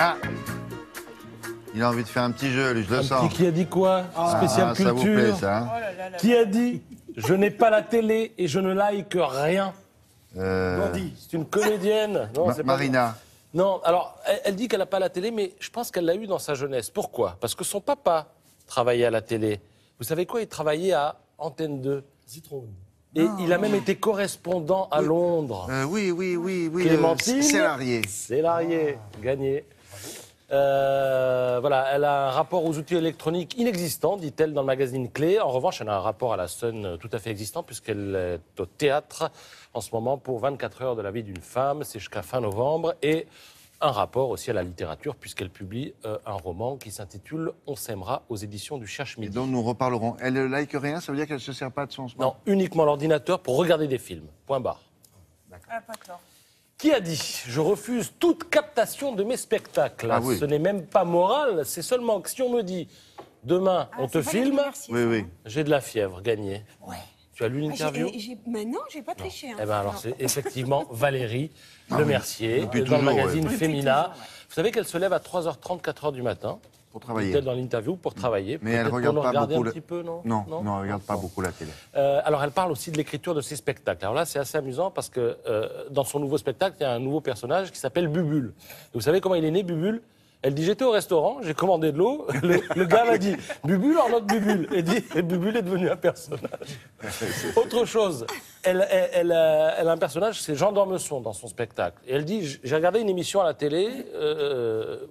Ah, il a envie de faire un petit jeu, lui, je le sens. Qui a dit quoi? Spécial ça culture. vous plaît, ça, hein? Qui a dit je n'ai pas la télé et je ne like rien? C'est une comédienne. Non, c'est pas Marina. Non, alors, elle dit qu'elle n'a pas la télé, mais je pense qu'elle l'a eu dans sa jeunesse. Pourquoi? Parce que son papa travaillait à la télé. Vous savez quoi? Il travaillait à Antenne 2. Zitrone. Et il a même été correspondant à Londres. Oui. Clémentine. Célarié. Gagné. Voilà, elle a un rapport aux outils électroniques inexistant, dit-elle dans le magazine Clé. En revanche, elle a un rapport à la Sun tout à fait existant, puisqu'elle est au théâtre en ce moment pour 24 heures de la vie d'une femme. C'est jusqu'à fin novembre. Et un rapport aussi à la littérature, puisqu'elle publie un roman qui s'intitule On s'aimera aux éditions du Cherche Et Midi. donc nous reparlerons. Elle ne like rien, ça veut dire qu'elle ne se sert pas de son sport? Non, uniquement l'ordinateur pour regarder des films. Point barre. Ah, pas tort. Qui a dit « Je refuse toute captation de mes spectacles Ah oui. Ce n'est même pas moral, c'est seulement que si on me dit « Demain, on te filme », Oui. j'ai de la fièvre, gagné. Ouais. Tu as lu l'interview? Mais non, j'ai pas triché. Hein. Eh bien alors, c'est effectivement Valérie Lemercier, Depuis dans le toujours, magazine ouais. Femina. Depuis toujours, ouais. Vous savez qu'elle se lève à 3h30, 4h du matin, Pour travailler. dit-elle dans l'interview, pour travailler. Mais elle Peut-être regarde pour nous pas regarder beaucoup un petit peu, non? Non, elle ne regarde pas beaucoup la télé. Alors, elle parle aussi de l'écriture de ses spectacles. Alors là, c'est assez amusant parce que dans son nouveau spectacle, il y a un nouveau personnage qui s'appelle Bubule. Et vous savez comment il est né, Bubule? Elle dit, j'étais au restaurant, j'ai commandé de l'eau, le gars m'a dit, Bubule en notre Bubule. Et Bubule est devenu un personnage. Autre chose, elle a un personnage, c'est Jean d'Ormesson dans son spectacle. Et elle dit, j'ai regardé une émission à la télé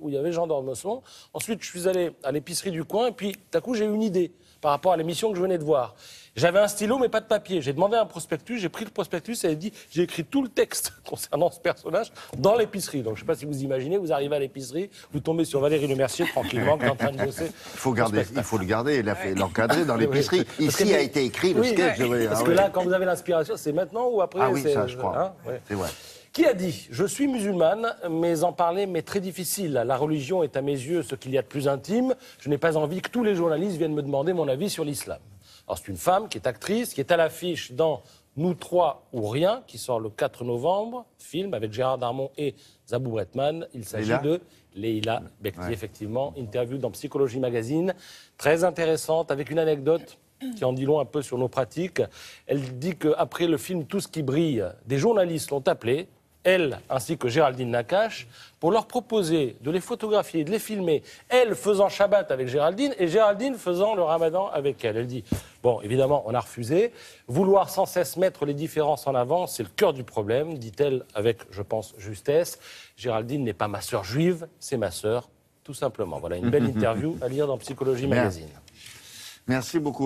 où il y avait Jean d'Ormesson. Ensuite, je suis allé à l'épicerie du coin et puis, d'un coup, j'ai eu une idée par rapport à l'émission que je venais de voir. J'avais un stylo, mais pas de papier. J'ai demandé un prospectus, j'ai pris le prospectus et elle dit, j'ai écrit tout le texte concernant ce personnage dans l'épicerie. Donc, je ne sais pas si vous imaginez, vous arrivez à l'épicerie, vous tombez sur Valérie Lemercier tranquillement, qui est en train de bosser. Il faut le garder, l'encadrer dans l'épicerie. Ici a été écrit le sketch. Parce que là, quand vous avez l'inspiration, c'est maintenant ou après? Ah oui, ça, je crois. Hein, ouais. C'est vrai. Qui a dit « Je suis musulmane, mais en parler m'est très difficile. La religion est à mes yeux ce qu'il y a de plus intime. Je n'ai pas envie que tous les journalistes viennent me demander mon avis sur l'islam. » Alors c'est une femme qui est actrice, qui est à l'affiche dans Nous trois ou rien, qui sort le 4 novembre, film avec Gérard Darmon et Zabou Bretman. Il s'agit de Leïla Bekti, effectivement. Interview dans Psychologie Magazine, très intéressante, avec une anecdote qui en dit long un peu sur nos pratiques. Elle dit qu'après le film Tout ce qui brille, des journalistes l'ont appelée, elle ainsi que Géraldine Nakache, pour leur proposer de les photographier, de les filmer, elle faisant Shabbat avec Géraldine et Géraldine faisant le Ramadan avec elle. Elle dit, bon, évidemment, on a refusé. Vouloir sans cesse mettre les différences en avant, c'est le cœur du problème, dit-elle avec, je pense, justesse. Géraldine n'est pas ma sœur juive, c'est ma sœur, tout simplement. Voilà, une belle interview à lire dans Psychologie Magazine. Merci beaucoup.